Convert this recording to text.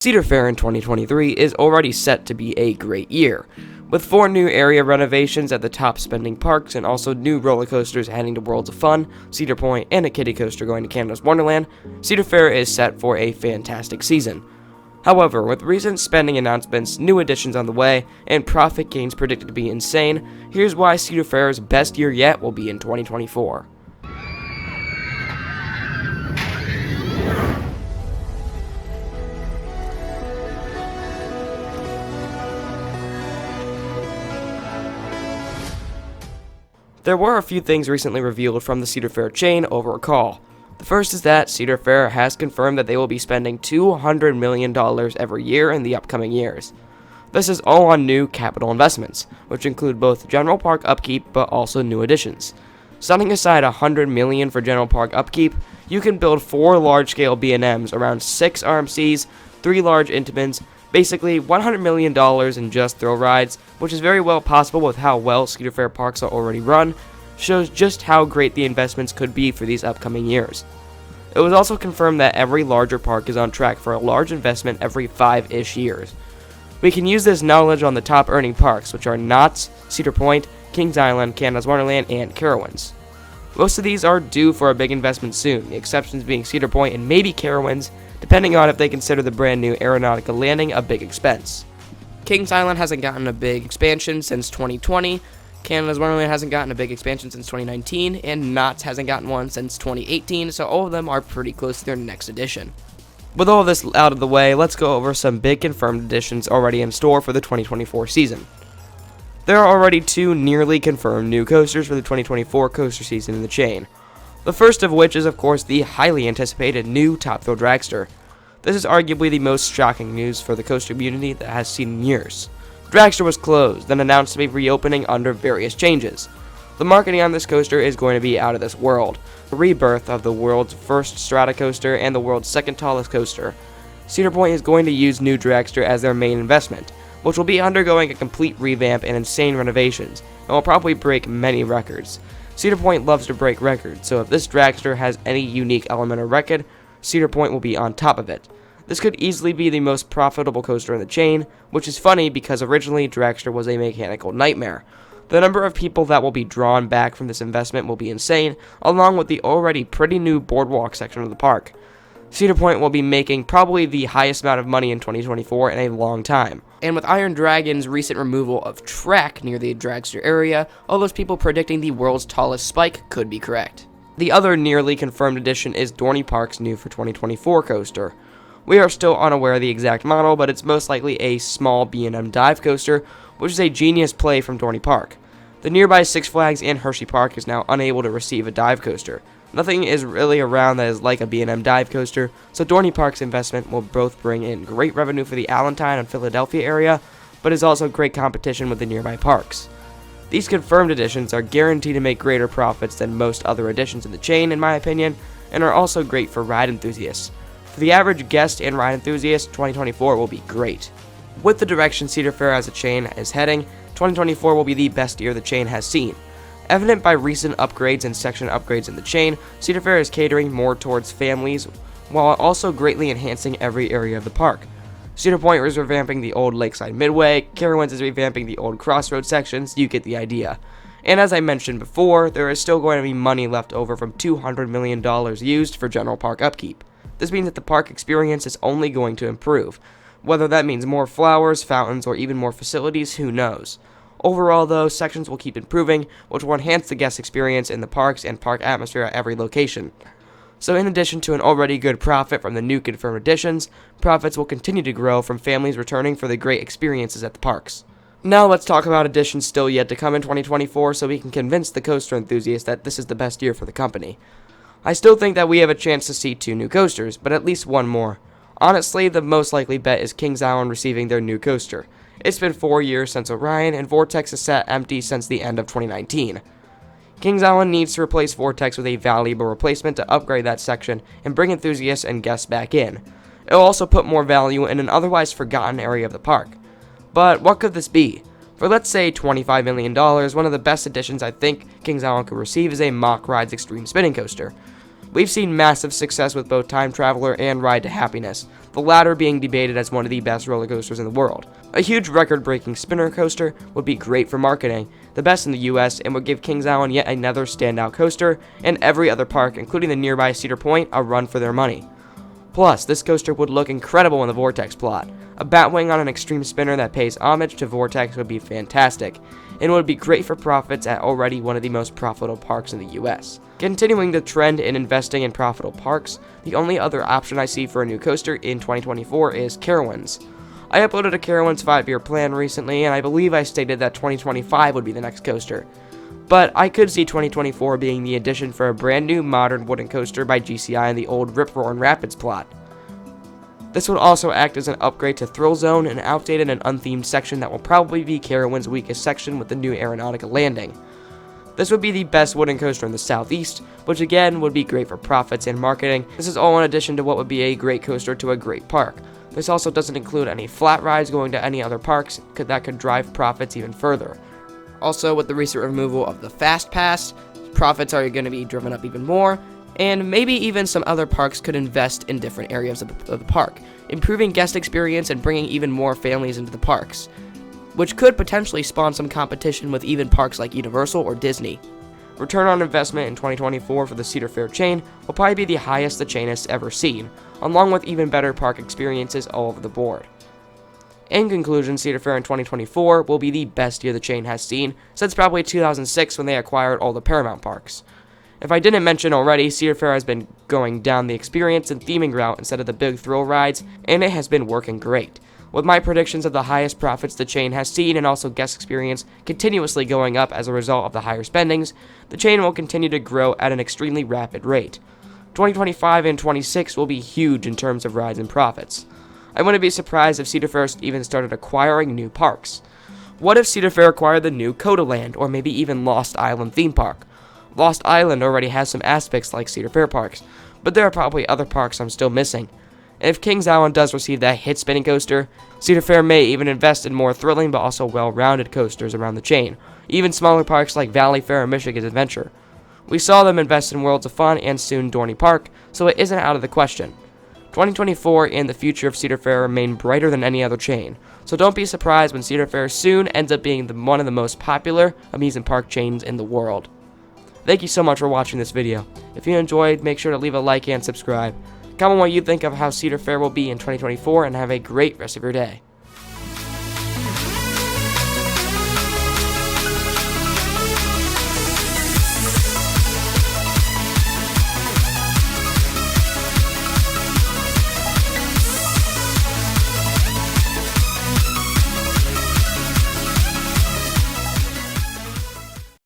Cedar Fair in 2023 is already set to be a great year, with 4 new area renovations at the top spending parks and also new roller coasters heading to Worlds of Fun, Cedar Point, and a kiddie coaster going to Canada's Wonderland. Cedar Fair is set for a fantastic season. However, with recent spending announcements, new additions on the way, and profit gains predicted to be insane, here's why Cedar Fair's best year yet will be in 2024. There were a few things recently revealed from the Cedar Fair chain over a call. The first is that Cedar Fair has confirmed that they will be spending $200 million every year in the upcoming years. This is all on new capital investments, which include both general park upkeep but also new additions. Setting aside $100 million for general park upkeep, you can build 4 large-scale B&Ms, around 6 RMCs, 3 large Intamins, basically $100 million in just thrill rides, which is very well possible with how well Cedar Fair parks are already run, shows just how great the investments could be for these upcoming years. It was also confirmed that every larger park is on track for a large investment every 5-ish years. We can use this knowledge on the top earning parks, which are Knott's, Cedar Point, Kings Island, Canada's Wonderland, and Carowinds. Most of these are due for a big investment soon, the exceptions being Cedar Point and maybe Carowinds, depending on if they consider the brand new aeronautical landing a big expense. Kings Island hasn't gotten a big expansion since 2020, Canada's Wonderland hasn't gotten a big expansion since 2019, and Knott's hasn't gotten one since 2018, so all of them are pretty close to their next edition. With all this out of the way, let's go over some big confirmed additions already in store for the 2024 season. There are already 2 nearly confirmed new coasters for the 2024 coaster season in the chain. The first of which is, of course, the highly anticipated new Top Thrill Dragster. This is arguably the most shocking news for the coaster community that has seen in years. Dragster was closed, then announced to be reopening under various changes. The marketing on this coaster is going to be out of this world, a rebirth of the world's first strata coaster and the world's second tallest coaster. Cedar Point is going to use new Dragster as their main investment, which will be undergoing a complete revamp and insane renovations, and will probably break many records. Cedar Point loves to break records, so if this Dragster has any unique element or record, Cedar Point will be on top of it. This could easily be the most profitable coaster in the chain, which is funny because originally Dragster was a mechanical nightmare. The number of people that will be drawn back from this investment will be insane, along with the already pretty new boardwalk section of the park. Cedar Point will be making probably the highest amount of money in 2024 in a long time. And with Iron Dragon's recent removal of track near the Dragster area, all those people predicting the world's tallest spike could be correct. The other nearly confirmed addition is Dorney Park's new for 2024 coaster. We are still unaware of the exact model, but it's most likely a small B&M dive coaster, which is a genius play from Dorney Park. The nearby Six Flags and Hershey Park is now unable to receive a dive coaster. Nothing is really around that is like a B&M dive coaster, so Dorney Park's investment will both bring in great revenue for the Allentown and Philadelphia area, but is also great competition with the nearby parks. These confirmed additions are guaranteed to make greater profits than most other additions in the chain, in my opinion, and are also great for ride enthusiasts. For the average guest and ride enthusiast, 2024 will be great. With the direction Cedar Fair as a chain is heading, 2024 will be the best year the chain has seen. Evident by recent upgrades and section upgrades in the chain, Cedar Fair is catering more towards families, while also greatly enhancing every area of the park. Cedar Point is revamping the old Lakeside Midway, Carowinds is revamping the old Crossroads sections, you get the idea. And as I mentioned before, there is still going to be money left over from $200 million used for general park upkeep. This means that the park experience is only going to improve. Whether that means more flowers, fountains, or even more facilities, who knows. Overall, though, sections will keep improving, which will enhance the guest experience in the parks and park atmosphere at every location. So in addition to an already good profit from the new confirmed additions, profits will continue to grow from families returning for the great experiences at the parks. Now let's talk about additions still yet to come in 2024 so we can convince the coaster enthusiasts that this is the best year for the company. I still think that we have a chance to see 2 new coasters, but at least 1 more. Honestly, the most likely bet is Kings Island receiving their new coaster. It's been 4 years since Orion, and Vortex has sat empty since the end of 2019. Kings Island needs to replace Vortex with a valuable replacement to upgrade that section and bring enthusiasts and guests back in. It will also put more value in an otherwise forgotten area of the park. But what could this be? For let's say $25 million, one of the best additions I think Kings Island could receive is a Mock Rides Extreme Spinning Coaster. We've seen massive success with both Time Traveler and Ride to Happiness. the latter being debated as one of the best roller coasters in the world. A huge record-breaking spinner coaster would be great for marketing, the best in the US, and would give Kings Island yet another standout coaster, and every other park, including the nearby Cedar Point, a run for their money. Plus, this coaster would look incredible in the Vortex plot. A Batwing on an extreme spinner that pays homage to Vortex would be fantastic, and would be great for profits at already one of the most profitable parks in the US. Continuing the trend in investing in profitable parks, the only other option I see for a new coaster in 2024 is Carowinds. I uploaded a Carowinds 5-year plan recently, and I believe I stated that 2025 would be the next coaster. But I could see 2024 being the addition for a brand new modern wooden coaster by GCI in the old Rip Roarin' Rapids plot. This would also act as an upgrade to Thrill Zone, an outdated and unthemed section that will probably be Carowinds' weakest section with the new Aeronautica landing. This would be the best wooden coaster in the southeast, which again would be great for profits and marketing. This is all in addition to what would be a great coaster to a great park. This also doesn't include any flat rides going to any other parks that could drive profits even further. Also, with the recent removal of the Fast Pass, profits are going to be driven up even more, and maybe even some other parks could invest in different areas of the park, improving guest experience and bringing even more families into the parks, which could potentially spawn some competition with even parks like Universal or Disney. Return on investment in 2024 for the Cedar Fair chain will probably be the highest the chain has ever seen, along with even better park experiences all over the board. In conclusion, Cedar Fair in 2024 will be the best year the chain has seen since probably 2006 when they acquired all the Paramount parks. If I didn't mention already, Cedar Fair has been going down the experience and theming route instead of the big thrill rides, and it has been working great. With my predictions of the highest profits the chain has seen and also guest experience continuously going up as a result of the higher spendings, the chain will continue to grow at an extremely rapid rate. 2025 and 26 will be huge in terms of rides and profits. I wouldn't be surprised if Cedar Fair even started acquiring new parks. What if Cedar Fair acquired the new Coda Land, or maybe even Lost Island theme park? Lost Island already has some aspects like Cedar Fair parks, but there are probably other parks I'm still missing. And if Kings Island does receive that hit spinning coaster, Cedar Fair may even invest in more thrilling but also well-rounded coasters around the chain, even smaller parks like Valley Fair and Michigan Adventure. We saw them invest in Worlds of Fun and soon Dorney Park, so it isn't out of the question. 2024 and the future of Cedar Fair remain brighter than any other chain, so don't be surprised when Cedar Fair soon ends up being one of the most popular amusement park chains in the world. Thank you so much for watching this video. If you enjoyed, make sure to leave a like and subscribe. Comment what you think of how Cedar Fair will be in 2024 and have a great rest of your day.